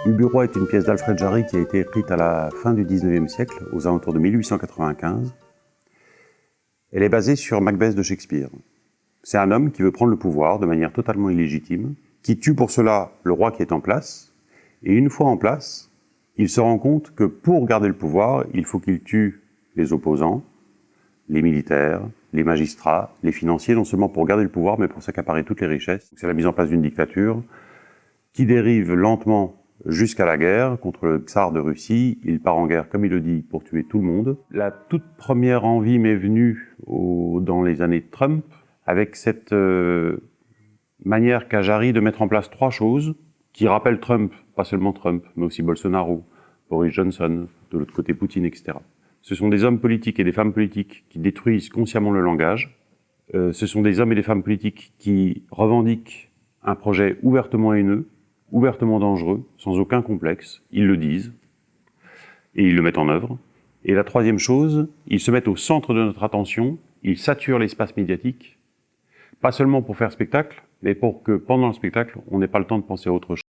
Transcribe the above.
Ubu Roi est une pièce d'Alfred Jarry qui a été écrite à la fin du XIXe siècle, aux alentours de 1895. Elle est basée sur Macbeth de Shakespeare. C'est un homme qui veut prendre le pouvoir de manière totalement illégitime, qui tue pour cela le roi qui est en place, et une fois en place, il se rend compte que pour garder le pouvoir, il faut qu'il tue les opposants, les militaires, les magistrats, les financiers, non seulement pour garder le pouvoir, mais pour s'accaparer toutes les richesses. C'est la mise en place d'une dictature qui dérive lentement jusqu'à la guerre contre le tsar de Russie. Il part en guerre, comme il le dit, pour tuer tout le monde. La toute première envie m'est venue dans les années Trump, avec cette manière qu'a Jarry de mettre en place trois choses qui rappellent Trump, pas seulement Trump, mais aussi Bolsonaro, Boris Johnson, de l'autre côté Poutine, etc. Ce sont des hommes politiques et des femmes politiques qui détruisent consciemment le langage. Ce sont des hommes et des femmes politiques qui revendiquent un projet ouvertement haineux, ouvertement dangereux, sans aucun complexe. Ils le disent et ils le mettent en œuvre. Et la troisième chose, ils se mettent au centre de notre attention, ils saturent l'espace médiatique, pas seulement pour faire spectacle, mais pour que pendant le spectacle, on n'ait pas le temps de penser à autre chose.